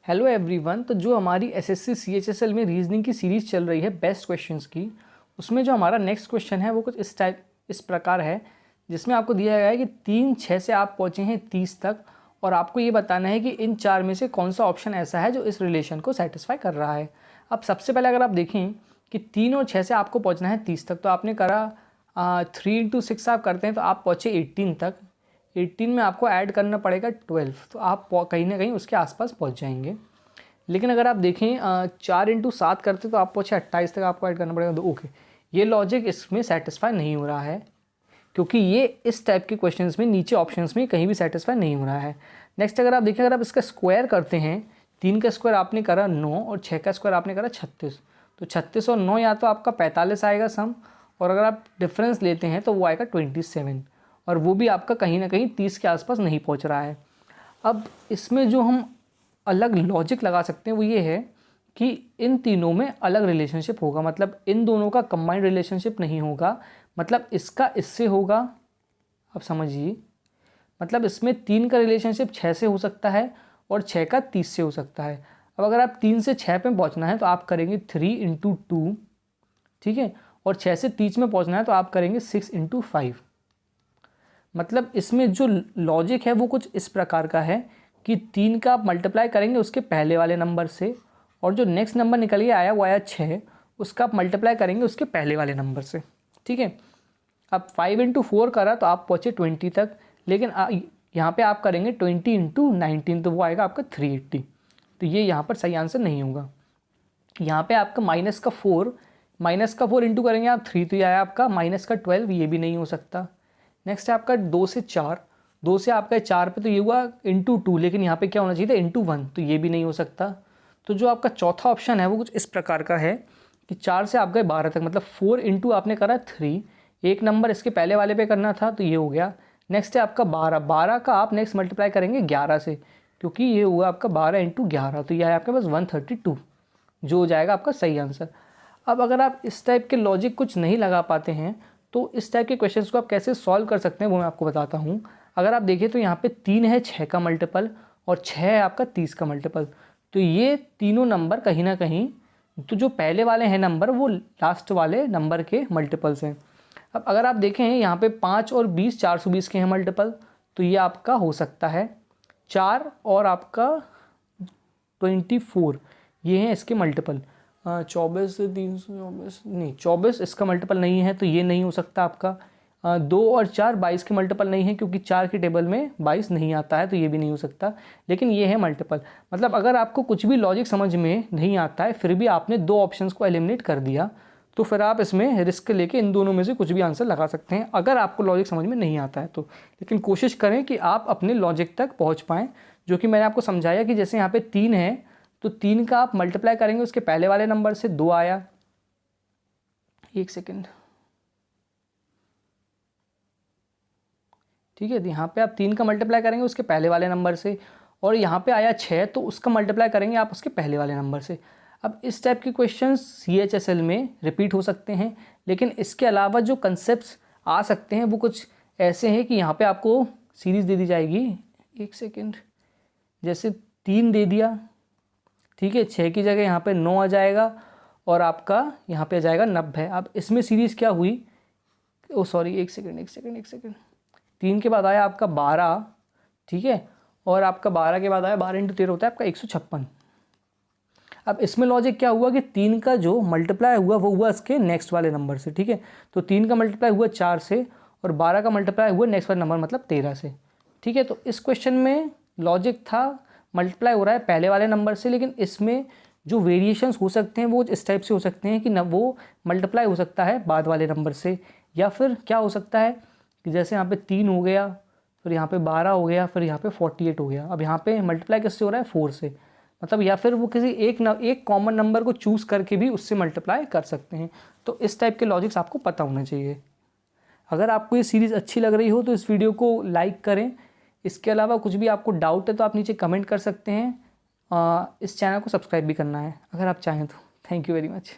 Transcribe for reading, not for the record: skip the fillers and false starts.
Hello everyone. तो जो हमारी एसएससी सीएचएसएल में रीजनिंग की सीरीज़ चल रही है बेस्ट क्वेश्चंस की, उसमें जो हमारा नेक्स्ट क्वेश्चन है वो कुछ इस प्रकार है, जिसमें आपको दिया गया है कि 3-6 से आप पहुँचे हैं 30 तक और आपको ये बताना है कि इन 4 में से कौन सा ऑप्शन ऐसा है जो इस रिलेशन को सेटिस्फाई कर रहा है। अब सबसे पहले अगर आप देखें कि 3 और 6 से आपको पहुँचना है 30 तक, तो आपने करा 3 × 6 आप करते हैं तो आप पहुँचे 18 तक। 18 में आपको ऐड करना पड़ेगा 12, तो आप कहीं ना कहीं उसके आसपास पहुंच जाएंगे। लेकिन अगर आप देखें 4 × 7 करते तो आप पहुँचे 28 तक, आपको ऐड करना पड़ेगा। तो ओके, ये लॉजिक इसमें सेटिस्फाई नहीं हो रहा है, क्योंकि ये इस टाइप के क्वेश्चंस में नीचे ऑप्शंस में कहीं भी सेटिस्फाई नहीं हो रहा है। नेक्स्ट अगर आप देखें, अगर आप इसका स्क्वायर करते हैं, 3 का स्क्वायर आपने करा 9 और 6 का स्क्वायर आपने करा 36, तो 36 और 9 या तो आपका 45 आएगा सम, और अगर आप डिफरेंस लेते हैं तो वो आएगा 27, और वो भी आपका कहीं ना कहीं 30 के आसपास नहीं पहुंच रहा है। अब इसमें जो हम अलग लॉजिक लगा सकते हैं वो ये है कि इन तीनों में अलग रिलेशनशिप होगा, मतलब इन दोनों का कंबाइंड रिलेशनशिप नहीं होगा, मतलब इसका इससे होगा। अब समझिए, मतलब इसमें 3 का रिलेशनशिप 6 से हो सकता है और 6 का 30 से हो सकता है। अब अगर आप 3 से 6 पे पहुंचना है तो आप करेंगे 3 × 2, ठीक है, और 6 से 30 में पहुंचना है तो आप करेंगे 6 × 5। मतलब इसमें जो लॉजिक है वो कुछ इस प्रकार का है कि 3 का आप मल्टीप्लाई करेंगे उसके पहले वाले नंबर से, और जो नेक्स्ट नंबर निकल के आया वो आया 6, उसका आप मल्टीप्लाई करेंगे उसके पहले वाले नंबर से, ठीक है। अब 5 × 4 करा तो आप पहुँचे 20 तक, लेकिन यहाँ पे आप करेंगे 20 × 19, तो वो आएगा आपका 380। तो ये यहाँ पर सही आंसर नहीं होगा। यहाँ पे आपका -4 इंटू करेंगे आप 3, तो ये आया आपका -12, ये भी नहीं हो सकता। नेक्स्ट है आपका 2 से 4, 2 से आपका 4 पे तो ये हुआ × 2, लेकिन यहाँ पे क्या होना चाहिए था × 1, तो ये भी नहीं हो सकता। तो जो आपका चौथा ऑप्शन है वो कुछ इस प्रकार का है कि 4 से आप गए 12 तक, मतलब 4 × आपने करा 3, एक नंबर इसके पहले वाले पे करना था तो ये हो गया। नेक्स्ट है आपका 12 का आप नेक्स्ट मल्टीप्लाई करेंगे 11 से, क्योंकि ये हुआ आपका 12 × 11, तो यह है आपके पास 132, जो हो जाएगा आपका सही आंसर। अब अगर आप इस टाइप के लॉजिक कुछ नहीं लगा पाते हैं तो इस टाइप के क्वेश्चंस को आप कैसे सॉल्व कर सकते हैं वो मैं आपको बताता हूँ। अगर आप देखें तो यहाँ पे 3 है 6 का मल्टीपल और 6 है आपका 30 का मल्टीपल, तो ये तीनों नंबर कहीं ना कहीं, तो जो पहले वाले हैं नंबर वो लास्ट वाले नंबर के मल्टीपल्स हैं। अब अगर आप देखें यहाँ पे 5 और 20 420 के हैं मल्टीपल, तो ये आपका हो सकता है 4 और आपका 24, ये हैं इसके मल्टीपल। 24 से 324 नहीं, 24 इसका मल्टीपल नहीं है तो ये नहीं हो सकता आपका। 2 और 4 22 के मल्टीपल नहीं है, क्योंकि 4 की टेबल में 22 नहीं आता है, तो ये भी नहीं हो सकता। लेकिन ये है मल्टीपल। मतलब अगर आपको कुछ भी लॉजिक समझ में नहीं आता है फिर भी आपने 2 ऑप्शंस को एलिमिनेट कर दिया, तो फिर आप इसमें रिस्क लेके इन दोनों में से कुछ भी आंसर लगा सकते हैं अगर आपको लॉजिक समझ में नहीं आता है तो। लेकिन कोशिश करें कि आप अपने लॉजिक तक पहुँच पाएँ, जो कि मैंने आपको समझाया कि जैसे यहाँ पे 3 है तो 3 का आप मल्टीप्लाई करेंगे उसके पहले वाले नंबर से, 2 आया, एक सेकेंड, ठीक है। तो यहाँ पे आप 3 का मल्टीप्लाई करेंगे उसके पहले वाले नंबर से, और यहाँ पे आया 6 तो उसका मल्टीप्लाई करेंगे आप उसके पहले वाले नंबर से। अब इस टाइप के क्वेश्चंस सीएचएसएल में रिपीट हो सकते हैं, लेकिन इसके अलावा जो कंसेप्ट्स आ सकते हैं वो कुछ ऐसे हैं कि यहाँ पे आपको सीरीज़ दे दी जाएगी, एक सेकेंड, जैसे 3 दे दिया, ठीक है, 6 की जगह यहाँ पे 9 आ जाएगा और आपका यहाँ पे आ जाएगा 90। अब इसमें सीरीज़ क्या हुई, ओ सॉरी, एक सेकेंड, 3 के बाद आया आपका 12, ठीक है, और आपका 12 के बाद आया 12 × 13 होता है आपका 156। अब इसमें लॉजिक क्या हुआ कि 3 का जो मल्टीप्लाई हुआ वो हुआ इसके नेक्स्ट वाले नंबर से, ठीक है। तो 3 का मल्टीप्लाई हुआ 4 से और 12 का मल्टीप्लाई हुआ नेक्स्ट वाले नंबर मतलब 13 से, ठीक है। तो इस क्वेश्चन में लॉजिक था मल्टीप्लाई हो रहा है पहले वाले नंबर से, लेकिन इसमें जो वेरिएशंस हो सकते हैं वो इस टाइप से हो सकते हैं कि न वो मल्टीप्लाई हो सकता है बाद वाले नंबर से, या फिर क्या हो सकता है कि जैसे यहाँ पे 3 हो गया, फिर यहाँ पे 12 हो गया, फिर यहाँ पे 48 हो गया। अब यहाँ पे मल्टीप्लाई किससे हो रहा है, 4 से, मतलब या फिर वो किसी एक कॉमन नंबर को चूज़ करके भी उससे मल्टीप्लाई कर सकते हैं। तो इस टाइप के लॉजिक्स आपको पता होने चाहिए। अगर आपको ये सीरीज़ अच्छी लग रही हो तो इस वीडियो को लाइक करें। इसके अलावा कुछ भी आपको डाउट है तो आप नीचे कमेंट कर सकते हैं। इस चैनल को सब्सक्राइब भी करना है अगर आप चाहें तो। Thank you very much.